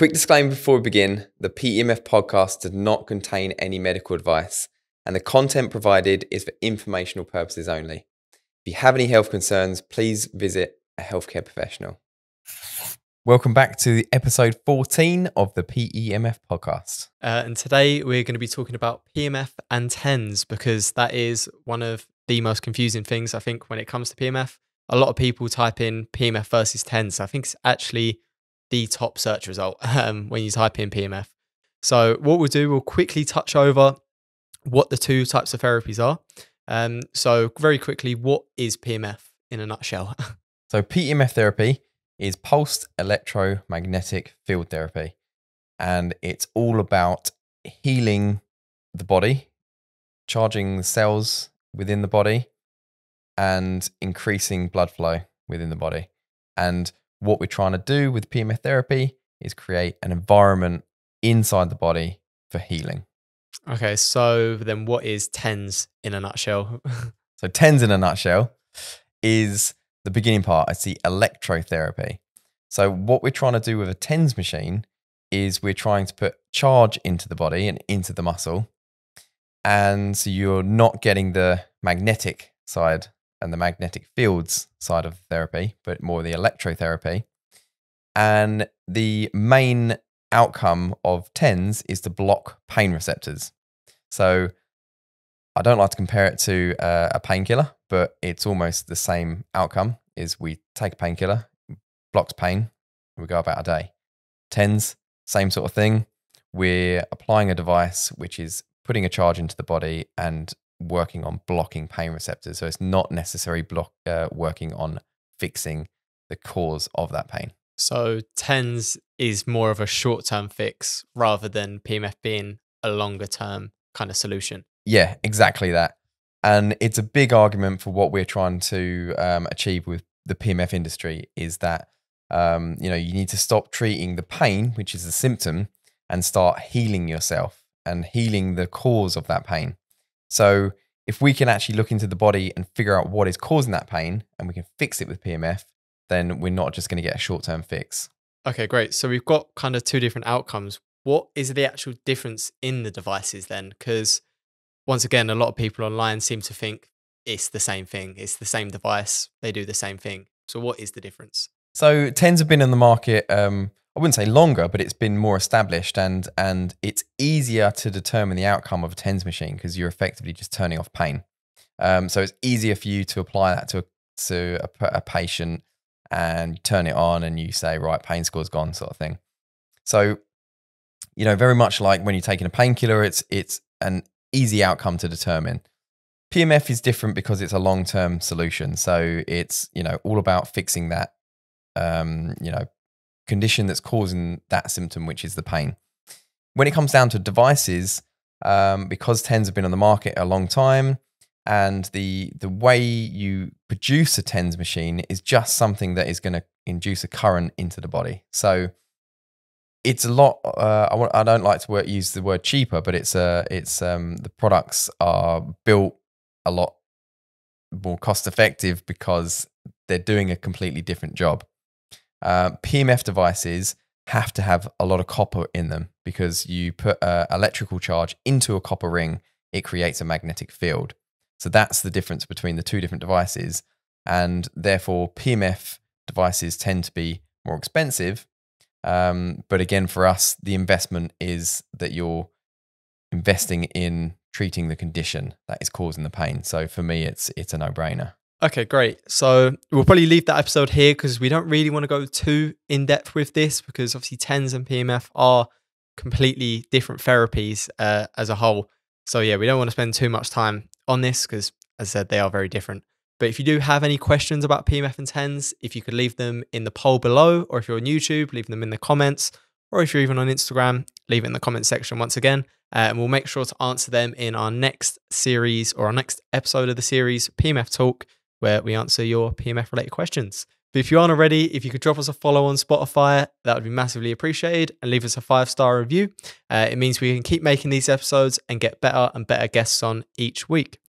Quick disclaimer before we begin, the PEMF podcast does not contain any medical advice, and the content provided is for informational purposes only. If you have any health concerns, please visit a healthcare professional. Welcome back to episode 14 of the PEMF podcast. And today we're going to be talking about PEMF and TENS, because that is one of the most confusing things, I think, when it comes to PEMF. A lot of people type in PEMF versus TENS. I think it's actually the top search result when you type in PEMF. So what we'll do, we'll quickly touch over what the two types of therapies are. So very quickly, what is PEMF in a nutshell? So PEMF therapy is pulsed electromagnetic field therapy, and it's all about healing the body, charging the cells within the body, and increasing blood flow within the body. And what we're trying to do with PEMF therapy is create an environment inside the body for healing. Okay, so then what is TENS in a nutshell? So TENS in a nutshell is the beginning part. It's the electrotherapy. So what we're trying to do with a TENS machine is we're trying to put charge into the body and into the muscle. And so you're not getting the magnetic side and the magnetic fields side of therapy, but more the electrotherapy. And the main outcome of TENS is to block pain receptors. So I don't like to compare it to a painkiller, but it's almost the same outcome. Is we take a painkiller, blocks pain, and we go about our day. TENS, same sort of thing. We're applying a device which is putting a charge into the body and working on blocking pain receptors. So it's not necessarily working on fixing the cause of that pain. So TENS is more of a short-term fix rather than PEMF being a longer-term kind of solution. Yeah, exactly that. And it's a big argument for what we're trying to achieve with the PEMF industry is that you need to stop treating the pain, which is the symptom, and start healing yourself and healing the cause of that pain. So if we can actually look into the body and figure out what is causing that pain and we can fix it with PEMF, then we're not just going to get a short-term fix. Okay, great. So we've got kind of two different outcomes. What is the actual difference in the devices then? Because once again, a lot of people online seem to think it's the same thing. It's the same device. They do the same thing. So what is the difference? So TENS have been in the market, I wouldn't say longer, but it's been more established, and it's easier to determine the outcome of a TENS machine because you're effectively just turning off pain. So it's easier for you to apply that to a patient and turn it on and you say, right, pain score's gone sort of thing. So, very much like when you're taking a painkiller, it's an easy outcome to determine. PEMF is different because it's a long-term solution. So it's, all about fixing that, condition that's causing that symptom, which is the pain. When it comes down to devices, because TENS have been on the market a long time, and the way you produce a TENS machine is just something that is going to induce a current into the body. So it's a lot. I don't like to use the word cheaper, but the products are built a lot more cost effective because they're doing a completely different job. PEMF devices have to have a lot of copper in them because you put an electrical charge into a copper ring, it creates a magnetic field. So that's the difference between the two different devices. And therefore, PEMF devices tend to be more expensive. But again, for us, the investment is that you're investing in treating the condition that is causing the pain. So for me, it's a no-brainer. Okay, great. So we'll probably leave that episode here because we don't really want to go too in depth with this because obviously TENS and PEMF are completely different therapies as a whole. So yeah, we don't want to spend too much time on this because, as I said, they are very different. But if you do have any questions about PEMF and TENS, if you could leave them in the poll below, or if you're on YouTube, leave them in the comments, or if you're even on Instagram, leave it in the comment section once again. And we'll make sure to answer them in our next series or our next episode of the series, PEMF Talk, where we answer your PEMF related questions. But if you aren't already, if you could drop us a follow on Spotify, that would be massively appreciated, and leave us a 5-star review. It means we can keep making these episodes and get better and better guests on each week.